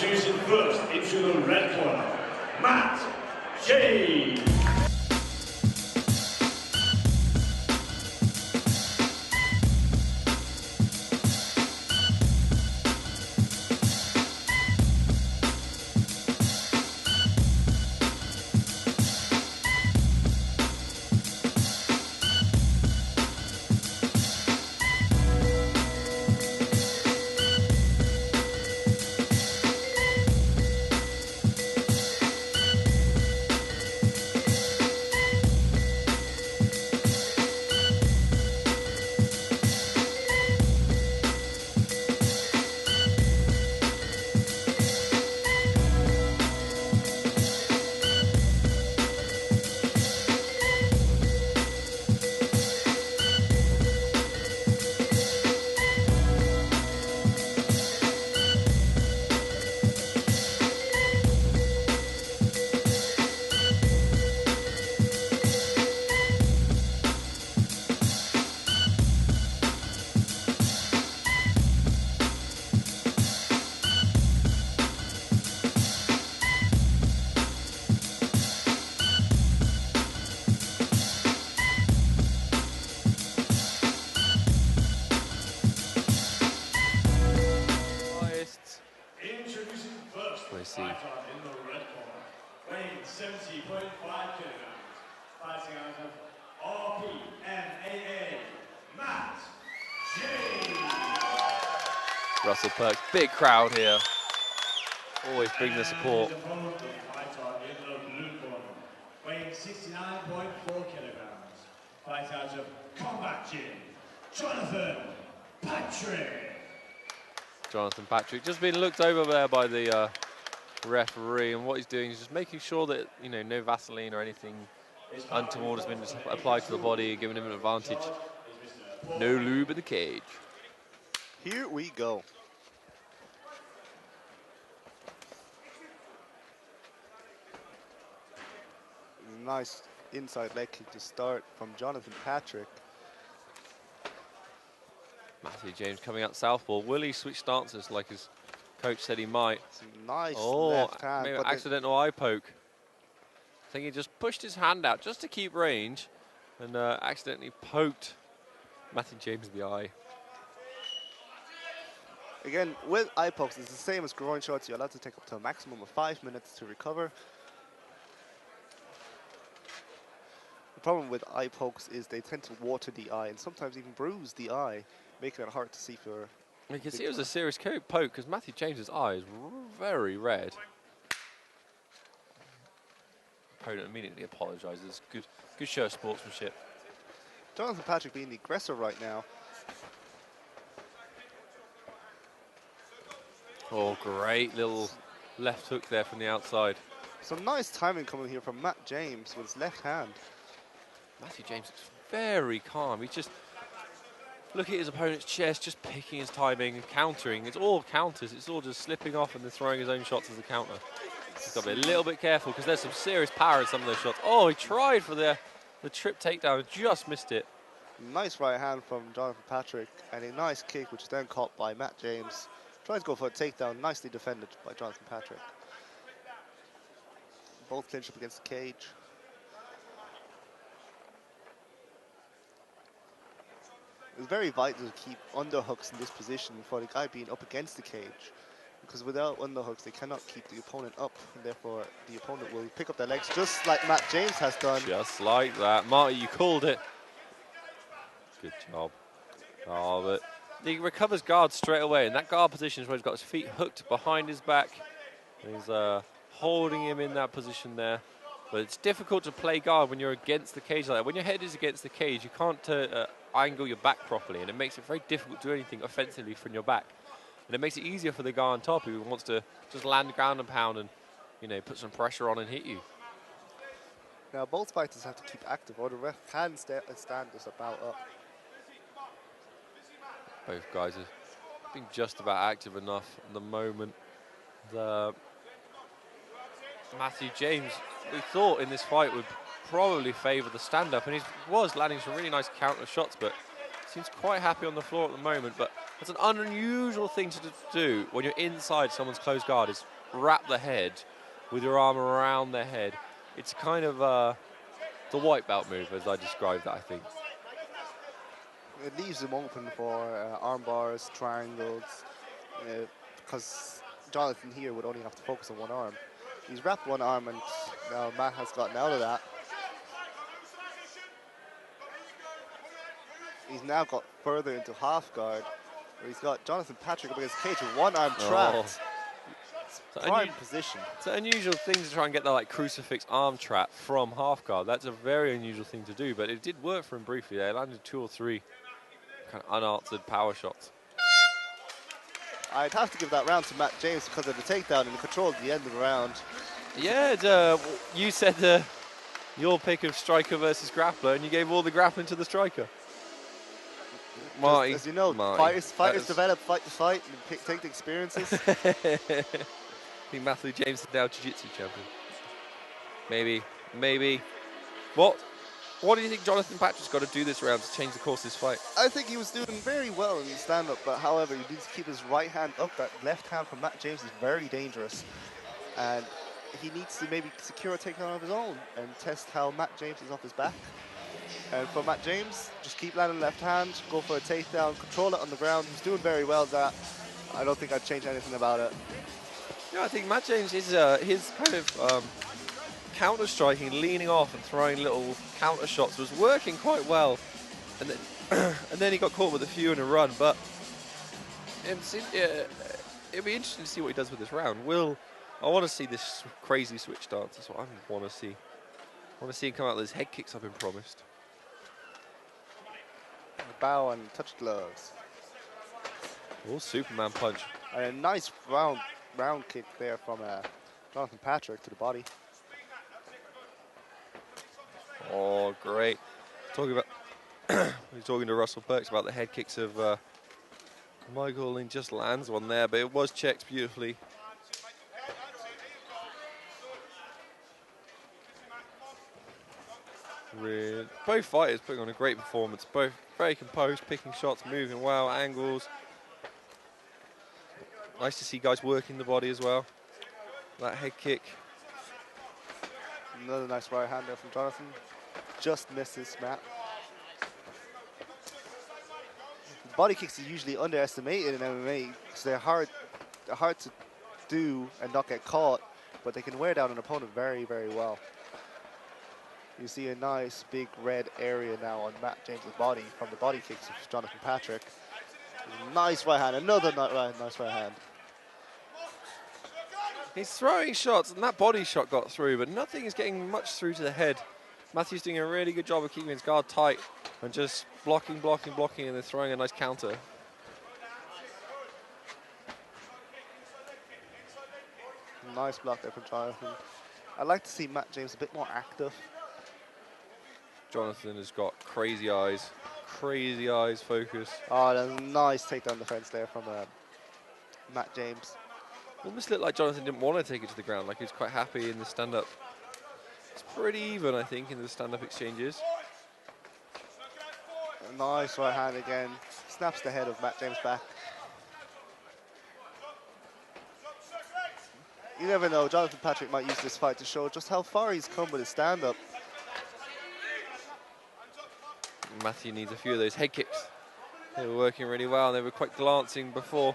Introducing first into the red corner, Matheiu. In the red corner, weighing 70.5 kilograms, fighting out of RPMAA, Matheiu. Russell Perks, big crowd here. Always bring the support. In the blue corner, weighing 69.4 kilograms, fight out of Combat Gym, Jonathon Patrick. Jonathon Patrick just being looked over there by the referee, and what he's doing is just making sure that, you know, no Vaseline or anything untoward has been applied to the body, giving him an advantage. No lube in the cage. Here we go. Nice inside leg kick to start from Jonathon Patrick. Matheiu James coming out southpaw. Will he switch stances like his coach said he might? Some nice left hand. Maybe accidental eye poke. I think he just pushed his hand out just to keep range and accidentally poked Matheiu James in the eye. Again, with eye pokes, it's the same as groin shots. You're allowed to take up to a maximum of 5 minutes to recover. The problem with eye pokes is they tend to water the eye and sometimes even bruise the eye, making it hard to see for... You can see it was a serious poke because Matheiu James's eye is very red. Opponent immediately apologises. Good show of sportsmanship. Jonathon Patrick being the aggressor right now. Oh, great little left hook there from the outside. Some nice timing coming here from Matt James with his left hand. Matheiu James is very calm. He's just looking at his opponent's chest, just picking his timing and countering. It's all counters. It's all just slipping off and then throwing his own shots as a counter. He's got to be a little bit careful because there's some serious power in some of those shots. Oh, he tried for the trip takedown, just missed it. Nice right hand from Jonathon Patrick and a nice kick which is then caught by Matt James. Tries to go for a takedown, nicely defended by Jonathon Patrick. Both clinch up against the cage. It's very vital to keep underhooks in this position for the guy being up against the cage, because without underhooks they cannot keep the opponent up, and therefore the opponent will pick up their legs just like Matt James has done. Just like that. Marty, you called it. Good job. Oh, but he recovers guard straight away, and that guard position is where he's got his feet hooked behind his back. He's holding him in that position there. But it's difficult to play guard when you're against the cage like that. When your head is against the cage, you can't angle your back properly, and it makes it very difficult to do anything offensively from your back. And it makes it easier for the guy on top who wants to just land ground and pound and, you know, put some pressure on and hit you. Now both fighters have to keep active, or the ref can stand this about up. Both guys are being just about active enough at the moment. Matheiu James, we thought in this fight would probably favour the stand-up, and he was landing some really nice counter shots, but seems quite happy on the floor at the moment. But it's an unusual thing to do when you're inside someone's closed guard, is wrap the head with your arm around their head. It's kind of the white belt move, as I described that, I think. It leaves him open for arm bars, triangles, because Jonathon here would only have to focus on one arm. He's wrapped one arm, and now Matt has gotten out of that. He's now got further into half guard, where he's got Jonathon Patrick up against the cage with one arm trapped. Prime position. It's an unusual thing to try and get that like crucifix arm trap from half guard. That's a very unusual thing to do, but it did work for him briefly. They landed 2 or 3 kind of unanswered power shots. I'd have to give that round to Matt James because of the takedown and the control at the end of the round. Yeah, you said your pick of striker versus grappler, and you gave all the grappling to the striker. Marty, as you know, fighters develop fight to fight and take the experiences. I think Matheiu James is now Jiu-Jitsu champion. Maybe. What do you think Jonathon Patrick's got to do this round to change the course of this fight? I think he was doing very well in the stand-up, but however, he needs to keep his right hand up. That left hand from Matt James is very dangerous. And he needs to maybe secure a takedown of his own and test how Matt James is off his back. And for Matt James, just keep landing left hand, go for a takedown, control it on the ground. He's doing very well at that. I don't think I'd change anything about it. Yeah, I think Matt James is his kind of counter striking, leaning off and throwing little counter shots was working quite well, and then he got caught with a few in a run. But it'll be interesting to see what he does with this round. I want to see this crazy switch dance. That's what I want to see. I want to see him come out with his head kicks I've been promised. Bow and touch gloves. Oh, Superman punch. And a nice round kick there from Jonathon Patrick to the body. Oh, great. Talking about, he's talking to Russell Perks about the head kicks of Michael, and just lands one there, but it was checked beautifully. Both fighters putting on a great performance, both very composed, picking shots, moving well, angles. Nice to see guys working the body as well. That head kick. Another nice right hand there from Jonathon. Just misses Matt. Body kicks are usually underestimated in MMA because they're hard to do and not get caught, but they can wear down an opponent very, very well. You see a nice big red area now on Matt James's body from the body kicks of Jonathon Patrick. Nice right hand, another nice right hand. He's throwing shots, and that body shot got through, but nothing is getting much through to the head. Matheiu's doing a really good job of keeping his guard tight and just blocking, and then throwing a nice counter. Nice block there from Jonathon. I'd like to see Matt James a bit more active. Jonathon has got crazy eyes, focus. Oh, that's a nice takedown defense there from Matt James. Almost looked like Jonathon didn't want to take it to the ground, like he was quite happy in the stand-up. It's pretty even, I think, in the stand-up exchanges. A nice right hand again. Snaps the head of Matt James back. You never know, Jonathon Patrick might use this fight to show just how far he's come with his stand-up. Matheiu needs a few of those head kicks. They were working really well, and they were quite glancing before.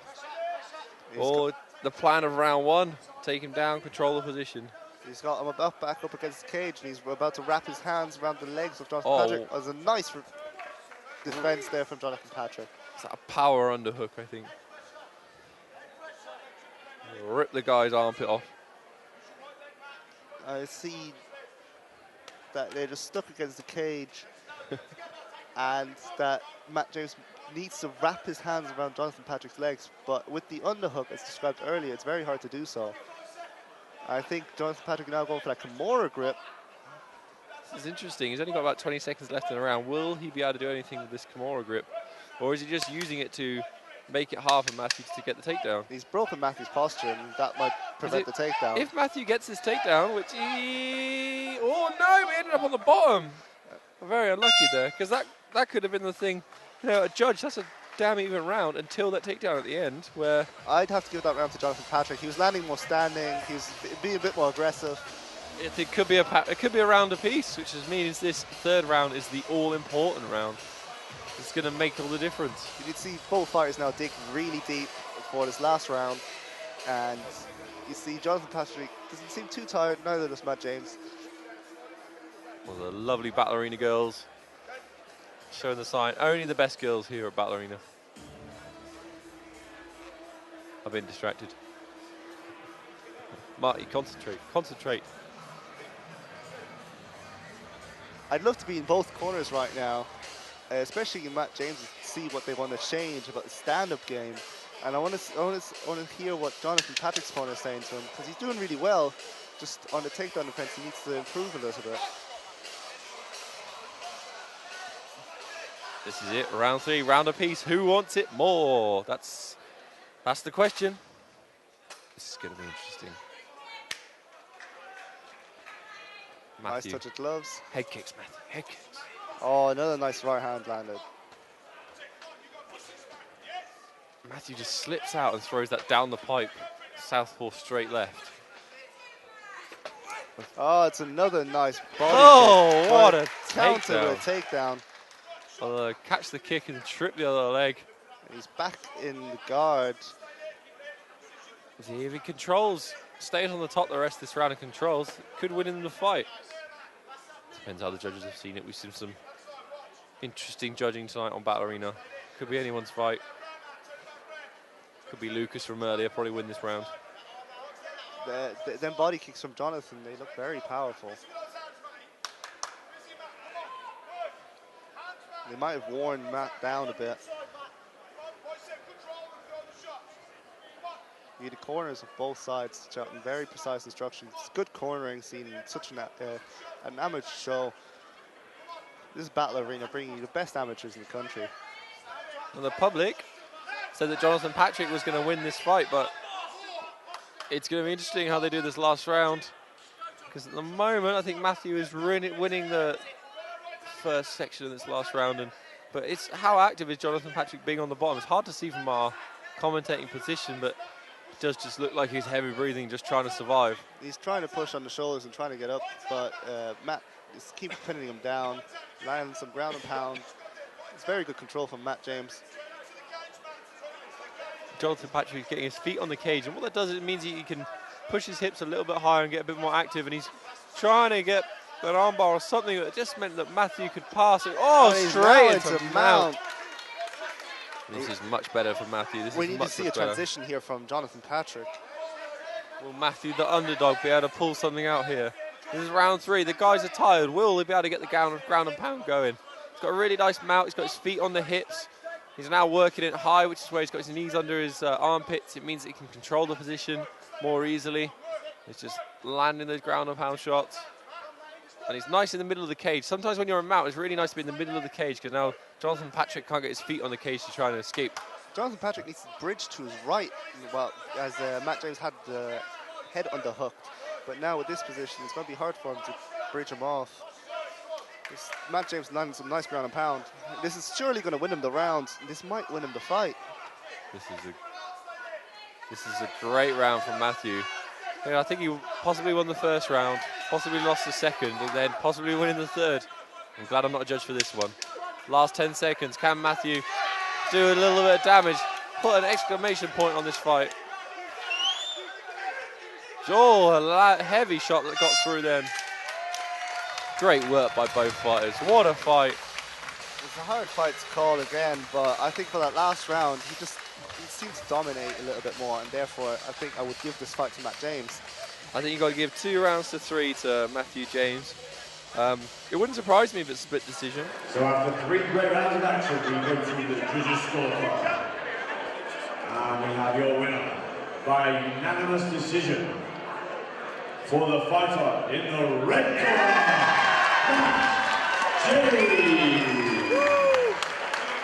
The plan of round one, take him down, control the position. He's got him back up against the cage, and he's about to wrap his hands around the legs of Jonathon Patrick. That was a nice defense there from Jonathon Patrick. It's a power underhook, I think. Rip the guy's armpit off. I see that they're just stuck against the cage and that Matt James needs to wrap his hands around Jonathon Patrick's legs, but with the underhook, as described earlier, it's very hard to do so. I think Jonathon Patrick now going for that Kimura grip. This is interesting. He's only got about 20 seconds left in the round. Will he be able to do anything with this Kimura grip? Or is he just using it to make it hard for Matheiu to get the takedown? He's broken Matheiu's posture, and that might prevent the takedown. If Matheiu gets this takedown, which he... Oh no, we ended up on the bottom. Very unlucky there, because that could have been the thing. You know, a judge, that's a damn even round until that takedown at the end, where I'd have to give that round to Jonathon Patrick. He was landing more standing. He was being a bit more aggressive. it could be a round apiece, which means this third round is the all-important round. It's going to make all the difference. You can see both fighters now dig really deep for this last round, and you see Jonathon Patrick doesn't seem too tired, neither does Matt James. Well, the lovely Battle Arena girls showing the sign. Only the best girls here at Battle Arena. I've been distracted. Marty, concentrate, concentrate. I'd love to be in both corners right now, especially in Matt James, to see what they want to change about the stand-up game. And I want to hear what Jonathon Patrick's corner is saying to him, because he's doing really well. Just on the takedown defense, he needs to improve a little bit. This is it, round 3, round apiece. Who wants it more? That's the question. This is going to be interesting. Matheiu. Nice touch of gloves. Head kicks, Matheiu, head kicks. Oh, another nice right hand landed. Matheiu just slips out and throws that down the pipe. Southpaw straight left. Oh, it's another nice body Oh, kick. what a counter takedown. with a takedown. Catch the kick and trip the other leg. And he's back in the guard. See if he controls, stays on the top the rest of this round and controls, could win in the fight. Depends how the judges have seen it. We've seen some interesting judging tonight on Battle Arena. Could be anyone's fight. Could be Lucas from earlier, probably win this round. Them body kicks from Jonathon, they look very powerful. They might have worn Matt down a bit. The corners of both sides shouting very precise instructions. It's good cornering seen in such an amateur show. This is Battle Arena, bringing you the best amateurs in the country. And the public said that Jonathon Patrick was going to win this fight, but it's going to be interesting how they do this last round, because at the moment I think Matheiu is winning the first section of this last round, but it's how active is Jonathon Patrick being on the bottom. It's hard to see from our commentating position, but it does just look like he's heavy breathing, just trying to survive. He's trying to push on the shoulders and trying to get up, but Matt just keeps pinning him down, landing some ground and pound. It's very good control from Matt James. Jonathon Patrick is getting his feet on the cage, and what that does, it means he can push his hips a little bit higher and get a bit more active, and he's trying to get an armbar or something that just meant that Matheiu could pass it. Oh, straight into mount. This is much better for Matheiu. We need to see a transition here from Jonathon Patrick. Will Matheiu, the underdog, be able to pull something out here? This is round 3. The guys are tired. Will they be able to get the ground and pound going? He's got a really nice mount. He's got his feet on the hips. He's now working it high, which is where he's got his knees under his armpits. It means that he can control the position more easily. He's just landing those ground and pound shots. And he's nice in the middle of the cage. Sometimes when you're a mount, it's really nice to be in the middle of the cage, because now Jonathon Patrick can't get his feet on the cage to try and escape. Jonathon Patrick needs to bridge to his right, well, as Matt James had the head underhooked. But now with this position, it's going to be hard for him to bridge him off. Matt James landing some nice ground and pound. This is surely going to win him the round. This might win him the fight. This is a great round from Matheiu. Yeah, I think he possibly won the first round, possibly lost the second, and then possibly winning the third. I'm glad I'm not a judge for this one. Last 10 seconds. Can Matheiu do a little bit of damage? Put an exclamation point on this fight. Oh, a heavy shot that got through then. Great work by both fighters. What a fight. It's a hard fight to call again, but I think for that last round, he seemed to dominate a little bit more, and therefore I think I would give this fight to Matt James. I think you've got to give 2 rounds to 3 to Matheiu James. It wouldn't surprise me if it's a split decision. So after 3 great rounds of action, we go to the judges' scorecard. And we have your winner by unanimous decision for the fighter in the red corner, James.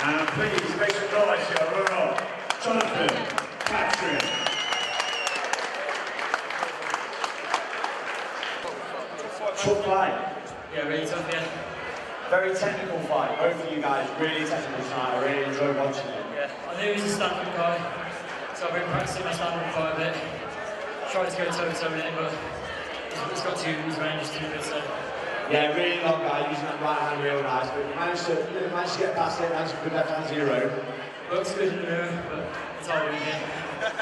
And please make some noise here, Ronald, Jonathon Patrick. Tough fight. Yeah, really tough, yeah. Very technical fight. Both of you guys really technical tonight. I really enjoyed watching it. Yeah, I knew he was a stand-up guy, so I've been practicing my stand-up quite a bit. Tried to go toe-to-toe with it, but he's got too, his range is too good, so. Yeah, really long guy, using that right hand real nice, but you managed to get past it, managed to put left hand to your own. Looks good in the mirror, but it's all we did.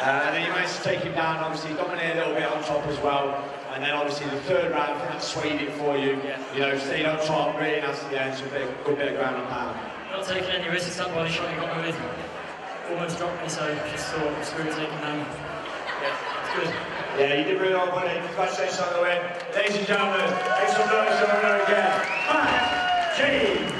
And then you managed to take him down, obviously, dominate a little bit on top as well. And then obviously the third round, I think that swayed it for you. Yeah. You know, stayed on top, really nice at the end, so a good bit of ground and pound. Not taking any risks, that body shot he got me with almost dropped me, so just thought, screw it, take him down. Yeah, it's good. Yeah, you did really well, buddy. Congratulations on the win. Ladies and gentlemen, make some noise for the winner again, Matheiu.